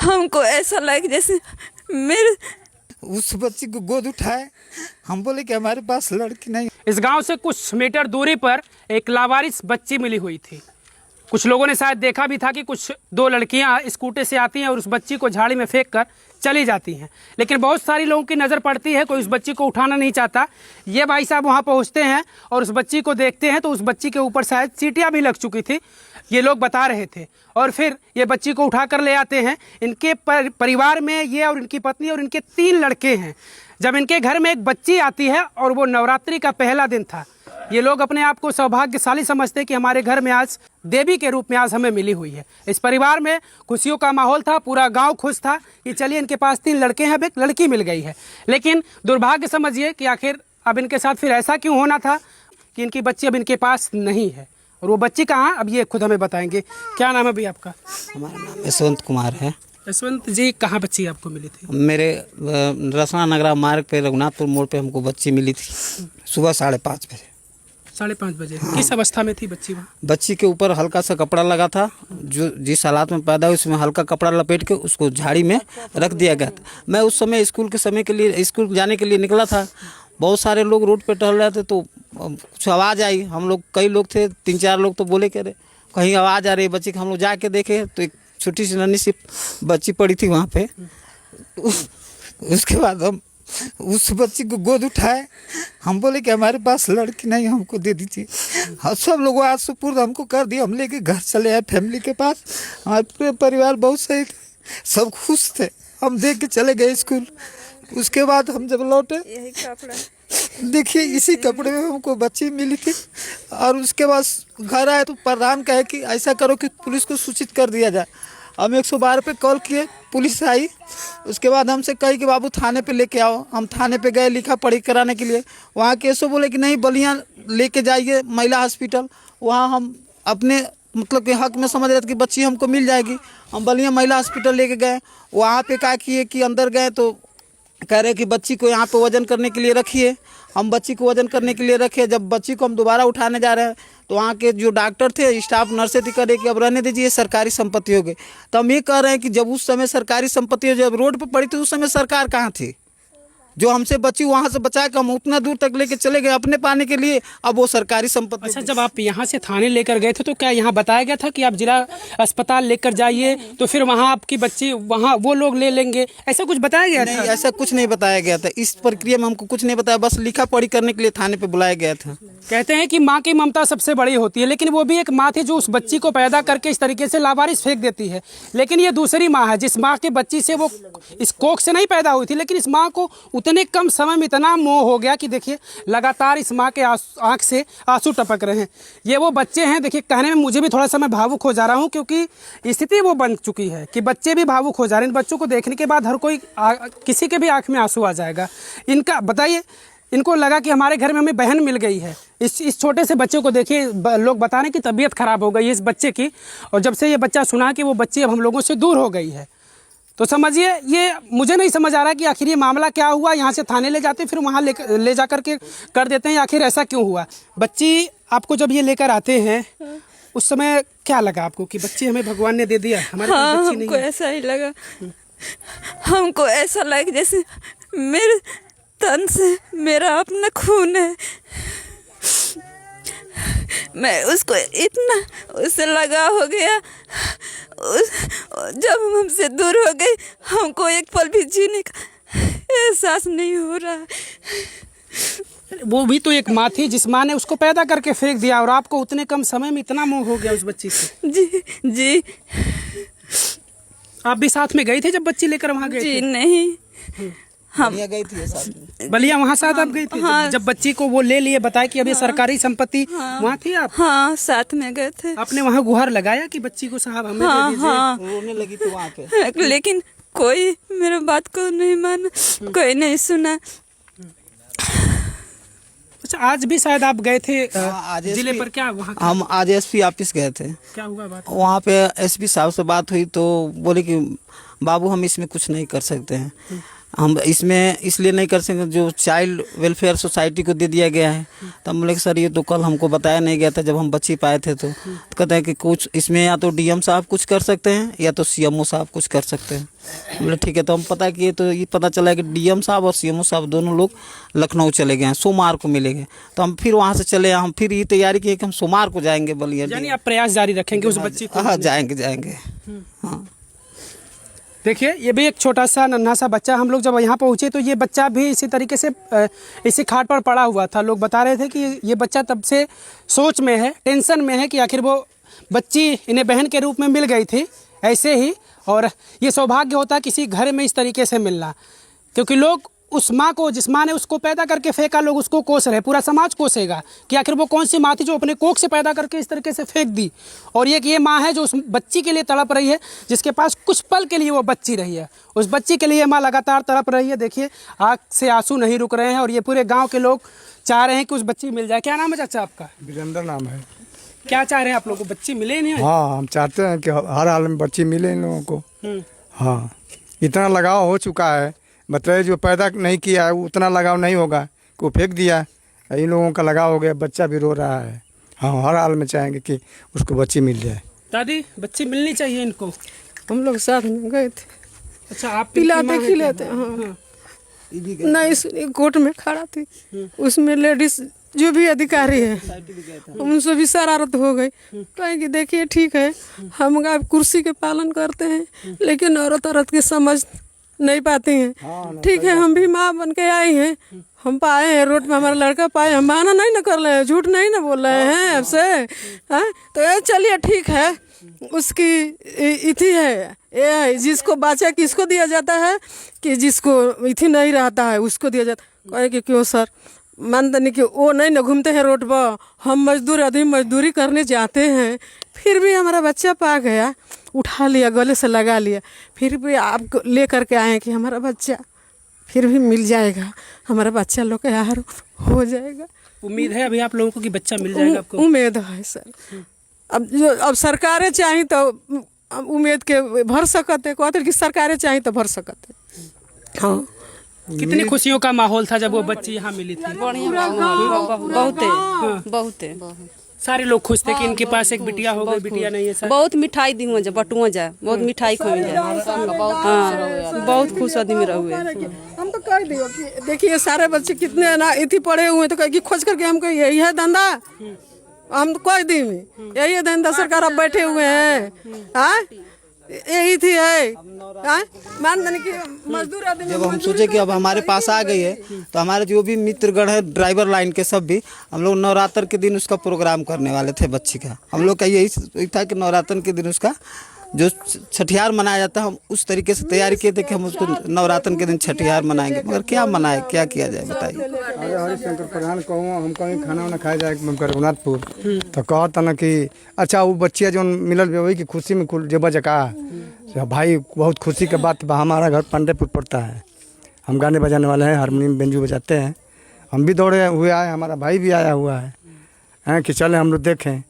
हमको ऐसा लगा जैसे मेरे उस बच्ची को गोद उठाए। हम बोले कि हमारे पास लड़की नहीं। इस गांव से कुछ मीटर दूरी पर एक लावारिस बच्ची मिली हुई थी। कुछ लोगों ने शायद देखा भी था कि कुछ दो लड़कियां स्कूटर से आती हैं और उस बच्ची को झाड़ी में फेंक कर चली जाती हैं, लेकिन बहुत सारी लोगों की नज़र पड़ती है, कोई उस बच्ची को उठाना नहीं चाहता। ये भाई साहब वहाँ पहुँचते हैं और उस बच्ची को देखते हैं तो उस बच्ची के ऊपर शायद चींटियाँ भी लग चुकी थी, ये लोग बता रहे थे। और फिर ये बच्ची को उठा कर ले आते हैं। इनके परिवार में ये और इनकी पत्नी और इनके 3 लड़के हैं। जब इनके घर में एक बच्ची आती है और वो नवरात्रि का पहला दिन था, ये लोग अपने आप को सौभाग्यशाली समझते कि हमारे घर में आज देवी के रूप में आज हमें मिली हुई है। इस परिवार में खुशियों का माहौल था, पूरा गांव खुश था कि चलिए इनके पास 3 लड़के हैं, अब एक लड़की मिल गई है। लेकिन दुर्भाग्य समझिए कि आखिर अब इनके साथ फिर ऐसा क्यों होना था कि इनकी बच्ची अब इनके पास नहीं है। और वो बच्ची कहाँ, अब ये खुद हमें बताएंगे। क्या नाम है भैया आपका? हमारा नाम यशवंत कुमार है। यशवंत जी, कहाँ बच्ची आपको मिली थी? मेरे रसना नगरा मार्ग पे रघुनाथपुर मोड़ पे हमको बच्ची मिली थी सुबह 5:30 बजे। 5:30 बजे? किस अवस्था में थी बच्ची वहाँ? बच्ची के ऊपर हल्का सा कपड़ा लगा था, जो जिस हालात में पैदा हुई उसमें हल्का कपड़ा लपेट के उसको झाड़ी में रख दिया गया था। मैं उस समय स्कूल जाने के लिए निकला था। बहुत सारे लोग रोड पे टहल रहे थे तो कुछ आवाज़ आई। हम लोग कई लोग थे, 3-4 लोग तो बोले कह रहे कहीं आवाज़ आ रही है बच्ची की। हम लोग जाके देखे तो एक छोटी सी नन्ही सी बच्ची पड़ी थी वहाँ पे। उसके बाद हम उस बच्ची को गोद उठाए। हम बोले कि हमारे पास लड़की नहीं, हमको दे दीजिए। और सब लोग आज सुपुर्द हमको कर दिया। हम लेके घर चले आए फैमिली के पास। हमारे पूरे परिवार बहुत सही थे, सब खुश थे। हम देख के चले गए स्कूल। उसके बाद हम जब लौटे, यही कपड़ा देखिए इसी कपड़े में हमको बच्ची मिली थी। और उसके बाद घर आए तो प्रधान कहे कि ऐसा करो कि पुलिस को सूचित कर दिया जाए। हम 112 पे कॉल किए, पुलिस आई। उसके बाद हमसे कही कि बाबू थाने पे लेके आओ। हम थाने पे गए लिखा पढ़ी कराने के लिए। वहाँ केसो बोले कि नहीं बलिया लेके जाइए महिला हॉस्पिटल, वहाँ हम अपने मतलब के हक में समझ रहे थे कि बच्ची हमको मिल जाएगी। हम बलिया महिला हॉस्पिटल लेके गए। वहाँ पे क्या किए कि अंदर गए तो कह रहे कि बच्ची को यहाँ पे वजन करने के लिए रखिए। हम बच्ची को वजन करने के लिए रखे। जब बच्ची को हम दोबारा उठाने जा रहे हैं तो वहाँ के जो डॉक्टर थे, स्टाफ नर्सें थी, कह रहे कि अब रहने दीजिए, सरकारी संपत्ति हो गई। तो हम ये कह रहे हैं कि जब उस समय सरकारी संपत्ति जब रोड पर पड़ी थी उस समय सरकार कहाँ थी? जो हमसे बच्ची वहाँ से बचा के हम उतना दूर तक लेके चले गए अपने पाने के लिए, अब वो सरकारी संपत्ति। अच्छा, जब आप यहाँ से थाने लेकर गए थे तो क्या यहाँ बताया गया था कि आप जिला अस्पताल लेकर जाइए तो फिर वहाँ आपकी बच्ची वहाँ वो लोग ले लेंगे, ऐसा कुछ बताया गया था? नहीं, ऐसा कुछ नहीं बताया गया था। इस प्रक्रिया में हमको कुछ नहीं बताया, बस लिखा पढ़ी करने के लिए थाने पे बुलाया गया था। कहते हैं कि माँ की ममता सबसे बड़ी होती है, लेकिन वो भी एक माँ थी जो उस बच्ची को पैदा करके इस तरीके से लावारिस फेंक देती है। लेकिन ये दूसरी माँ है जिस माँ के बच्ची से वो इस कोख से नहीं पैदा हुई थी, लेकिन इस माँ को उतने कम समय में इतना मोह हो गया कि देखिए लगातार इस माँ के आँख से आंसू टपक रहे हैं। ये वो बच्चे हैं, देखिए कहने में मुझे भी थोड़ा सा मैं भावुक हो जा रहा हूँ क्योंकि स्थिति वो बन चुकी है कि बच्चे भी भावुक हो जा रहे हैं। इन बच्चों को देखने के बाद हर कोई किसी के भी आँख में आंसू आ जाएगा। इनका बताइए, इनको लगा कि हमारे घर में हमें बहन मिल गई है। इस छोटे से बच्चे को देखिए, लोग बता रहे हैं कि तबीयत खराब हो गई है इस बच्चे की। और जब से ये बच्चा सुना कि वो बच्ची अब हम लोगों से दूर हो गई है तो समझिए, ये मुझे नहीं समझ आ रहा कि आखिर ये मामला क्या हुआ। यहाँ से थाने ले जाते फिर वहाँ ले जा करके कर देते हैं, आखिर ऐसा क्यों हुआ? बच्ची आपको जब ये लेकर आते हैं उस समय क्या लगा आपको कि बच्ची हमें भगवान ने दे दिया, हमारे पास बच्ची नहीं है? हमको ऐसा ही लगा। हमको ऐसा लगा जैसे मेरे तन से मेरा अपना खून है। मैं उसको इतना उससे लगा हो गया, जब हम हमसे दूर हो गई हमको एक पल भी जीने का एहसास नहीं हो रहा है। वो भी तो एक माँ थी जिस माँ ने उसको पैदा करके फेंक दिया और आपको उतने कम समय में इतना मोह हो गया उस बच्ची से। जी जी। आप भी साथ में गई थे जब बच्ची लेकर वहाँ गए? जी नहीं, हम गई थी साथ में। बलिया वहाँ साथ आप गई थी? हाँ। जब बच्ची को वो ले लिए, बताया कि अब ये सरकारी संपत्ति, वहाँ थी आप? हाँ, साथ में गए थे। आपने वहाँ गुहार लगाया कि बच्ची को साहब हमें दे दीजिए? हाँ, रोने लगी थी वहाँ पे, लेकिन कोई मेरे बात को नहीं माना, कोई नहीं सुना। अच्छा, आज भी शायद आप गए थे आज जिले पर, क्या वहाँ हम आज एसपी ऑफिस गए थे। क्या हुआ बात? वहाँ पे एसपी साहब से बात हुई तो बोले कि बाबू हम इसमें कुछ नहीं कर सकते हैं। हम इसमें इसलिए नहीं कर सकते, जो चाइल्ड वेलफेयर सोसाइटी को दे दिया गया है। तो हम बोले सर ये तो कल हमको बताया नहीं गया था जब हम बच्ची पाए थे। तो कहते हैं कि कुछ इसमें या तो डीएम साहब कुछ कर सकते हैं या तो सीएमओ साहब कुछ कर सकते हैं। बोले ठीक है। तो हम पता किए तो ये पता चला कि डीएम साहब और सीएमओ साहब दोनों लोग लखनऊ चले गए हैं, सोमवार को मिलेंगे। तो हम फिर वहाँ से चले, हम फिर ये तैयारी किए कि हम सोमवार को जाएंगे बलिया। यानी आप प्रयास जारी रखेंगे उस बच्ची को? हाँ जाएंगे। हाँ देखिए ये भी एक छोटा सा नन्हा सा बच्चा, हम लोग जब यहाँ पहुँचे तो ये बच्चा भी इसी तरीके से इसी खाट पर पड़ा हुआ था। लोग बता रहे थे कि ये बच्चा तब से सोच में है, टेंशन में है कि आखिर वो बच्ची इन्हें बहन के रूप में मिल गई थी ऐसे ही। और ये सौभाग्य होता है किसी घर में इस तरीके से मिलना, क्योंकि लोग उस माँ को, जिस माँ ने उसको पैदा करके फेंका, लोग उसको कोस रहे, पूरा समाज कोसेगा कि आखिर वो कौन सी माँ थी जो अपने कोख से पैदा करके इस तरीके से फेंक दी। और ये माँ है जो उस बच्ची के लिए तड़प रही है, जिसके पास कुछ पल के लिए वो बच्ची रही है। उस बच्ची के लिए माँ लगातार तड़प रही है। देखिए आँख से आंसू नहीं रुक रहे हैं और ये पूरे गाँव के लोग चाह रहे हैं कि उस बच्ची मिल जाए। क्या नाम है चाचा आपका? वीरेंद्र नाम है। क्या चाह रहे हैं आप लोग को, बच्ची मिले नहीं? हाँ हम चाहते हैं कि हर हाल में बच्ची मिले इन लोगों को। हाँ इतना लगाव हो चुका है, मतलब जो पैदा नहीं किया है उतना लगाव नहीं होगा कि वो फेंक दिया, इन लोगों का लगाव हो गया, बच्चा भी रो रहा है। हाँ हर हाल में चाहेंगे कि उसको बच्ची मिल जाए। दादी बच्ची मिलनी चाहिए इनको। हम लोग साथ में गए थे। अच्छा आप पिलाते खिलाते। हाँ नहीं सुनिए, कोर्ट में खड़ा थी, उसमें लेडीज जो भी अधिकारी है उनसे भी शरारत हो गई। कहें कि देखिए ठीक है हम आप कुर्सी के पालन करते हैं लेकिन औरत की समझ नहीं पाती हैं। ठीक है हम भी माँ बन के आई हैं, हम पाए हैं रोड में, हमारा लड़का पाए, हम माना नहीं ना कर रहे हैं, झूठ नहीं ना बोल रहे हैं आपसे। हाँ तो ये चलिए ठीक है, उसकी इथी है ये जिसको बच्चा किसको दिया जाता है कि जिसको इथी नहीं रहता है उसको दिया जाता। कहे कि क्यों सर, मानते नहीं कि वो नहीं ना घूमते हैं रोड पर, हम मजदूर आदमी मजदूरी करने जाते हैं, फिर भी हमारा बच्चा पा गया, उठा लिया, गले से लगा लिया, फिर भी आप ले करके आए कि हमारा बच्चा फिर भी मिल जाएगा, हमारा बच्चा लोग का यार हो जाएगा। उम्मीद है अभी आप लोगों को कि बच्चा मिल जाएगा आपको? उम्मीद है सर। अब सरकारें चाहिए तो उम्मीद के भर सकते, कहते कि सरकारें चाहिए तो भर सकते। हाँ कितनी खुशियों का माहौल था जब वो बच्ची यहाँ मिली थी? बहुते सारे लोग खुश थे कि इनके पास एक बिटिया हो गई, बिटिया नहीं है सर। बहुत मिठाई दी हुआ बटुआ जाए, बहुत मिठाई खुआ जाए। हाँ बहुत खुश आदमी रहुए। हम तो कह दियो कि देखिए सारे बच्चे कितने ना इतनी पढ़े हुए तो कह खोज करके हमको यही है धंधा, हम तो कह दी यही है धंधा, सरकार अब बैठे हुए हैं। हाँ यही थी है मान कि मजदूर आदमी। जब हम सोचे कि अब हमारे पास आ गई है तो हमारे जो भी मित्रगण है ड्राइवर लाइन के सब भी, हम लोग नवरात्र के दिन उसका प्रोग्राम करने वाले थे बच्ची का। हम लोग का यही था कि नवरात्र के दिन उसका जो छठियार मनाया जाता है हम उस तरीके से तैयारी किए थे कि हम उसको नवरात्र के दिन छठियार मनाएंगे, मगर क्या मनाए, क्या किया जाए बताइए। अरे हरिशंकर प्रधान कहूँ हम कहीं खाना वाना खाए जाए रघुनाथपुर तो कहता ना कि अच्छा वो बच्चिया जो मिलल वही की खुशी में जेबा जका भाई, बहुत खुशी के बात। हमारा घर पांडेपुर पड़ता है, हम गाने बजाने वाले हैं, हारमोनियम बेंजू बजाते हैं, हम भी दौड़े हुए आए, हमारा भाई भी आया हुआ है कि चले हम लोग देखें।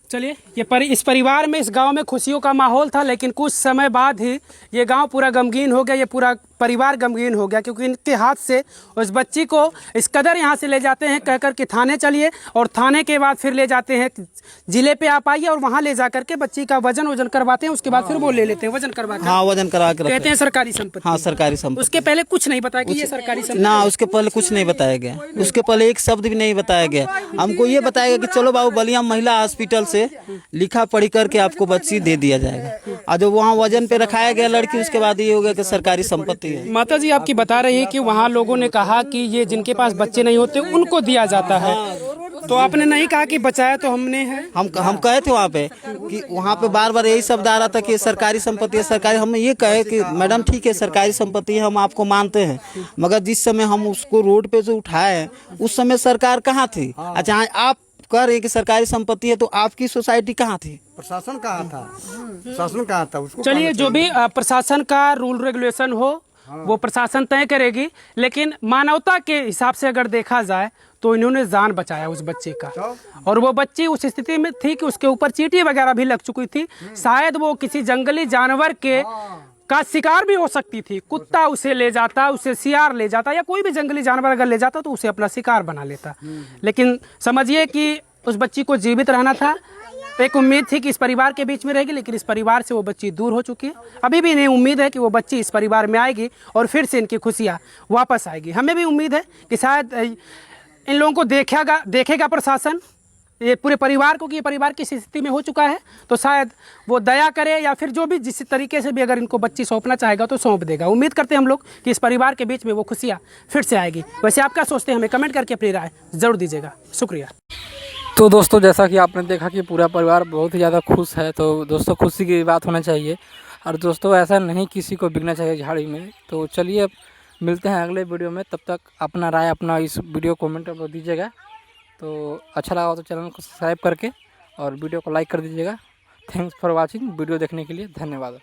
चलिए इस परिवार में, इस गांव में खुशियों का माहौल था, लेकिन कुछ समय बाद ही ये गांव पूरा गमगीन हो गया, ये पूरा परिवार गमगीन हो गया, क्योंकि इनके हाथ से उस बच्ची को इस कदर यहाँ से ले जाते हैं कहकर कि थाने चलिए, और थाने के बाद फिर ले जाते हैं जिले पे आप आइए और वहाँ ले जा करके बच्ची का वजन करवाते हैं, उसके बाद फिर वो ले लेते हैं वजन करवा कर। हाँ वजन करा के कहते हैं सरकारी संपत्ति। हाँ सरकारी संपत्ति। उसके पहले कुछ नहीं बताया कि ये सरकारी संपत्ति ना, उसके पहले कुछ नहीं बताया गया, उसके पहले एक शब्द भी नहीं बताया गया। हमको ये बताया गया कि चलो बाबू बलिया महिला हॉस्पिटल से लिखा पढ़ी करके आपको बच्ची दे दिया जाएगा, और जब वहाँ वजन पे रखाया गया लड़की, उसके बाद ये हो गया कि सरकारी संपत्ति है। माता जी आपकी बता रही है कि वहाँ लोगों ने कहा कि ये जिनके पास बच्चे नहीं होते उनको दिया जाता है, तो आपने नहीं कहा कि बचाया तो हमने है। हम कहे थे वहाँ पे कि वहाँ पे बार बार यही शब्द आ रहा था कि सरकारी संपत्ति है, सरकारी। हम ये कहे कि मैडम ठीक है सरकारी संपत्ति है, हम आपको मानते हैं, मगर जिस समय हम उसको रोड पे से उठाए उस समय सरकार कहाँ थी? अच्छा आप कह रहे हैं कि सरकारी संपत्ति है, तो आपकी सोसाइटी कहाँ थी? प्रशासन कहाँ था? प्रशासन कहाँ था? उसको चलिए जो भी प्रशासन का रूल रेगुलेशन हो वो प्रशासन तय करेगी, लेकिन मानवता के हिसाब से अगर देखा जाए तो इन्होंने जान बचाया उस बच्चे का, और वो बच्ची उस स्थिति में थी कि उसके ऊपर चींटी वगैरह भी लग चुकी थी, शायद वो किसी जंगली जानवर के का शिकार भी हो सकती थी। कुत्ता उसे ले जाता, उसे सियार ले जाता, या कोई भी जंगली जानवर अगर ले जाता तो उसे अपना शिकार बना लेता। लेकिन समझिए कि उस बच्ची को जीवित रहना था। एक उम्मीद थी कि इस परिवार के बीच में रहेगी, लेकिन इस परिवार से वो बच्ची दूर हो चुकी है। अभी भी इन्हें उम्मीद है कि वो बच्ची इस परिवार में आएगी और फिर से इनकी खुशियाँ वापस आएगी। हमें भी उम्मीद है कि शायद इन लोगों को देखेगा प्रशासन, ये पूरे परिवार को, कि ये परिवार किस स्थिति में हो चुका है, तो शायद वो दया करे, या फिर जो भी जिस तरीके से भी अगर इनको बच्ची सौंपना चाहेगा तो सौंप देगा। उम्मीद करते हैं हम लोग कि इस परिवार के बीच में वो खुशियाँ फिर से आएगी। वैसे आप क्या सोचते हैं, हमें कमेंट करके अपनी राय ज़रूर दीजिएगा। शुक्रिया। तो दोस्तों, जैसा कि आपने देखा कि पूरा परिवार बहुत ही ज़्यादा खुश है, तो दोस्तों खुशी की बात होना चाहिए। और दोस्तों ऐसा नहीं किसी को बिकना चाहिए झाड़ी में। तो चलिए मिलते हैं अगले वीडियो में, तब तक अपना राय अपना इस वीडियो कमेंट पर दीजिएगा। तो अच्छा लगा तो चैनल को सब्सक्राइब करके और वीडियो को लाइक कर दीजिएगा। Thanks for watching. वीडियो देखने के लिए धन्यवाद।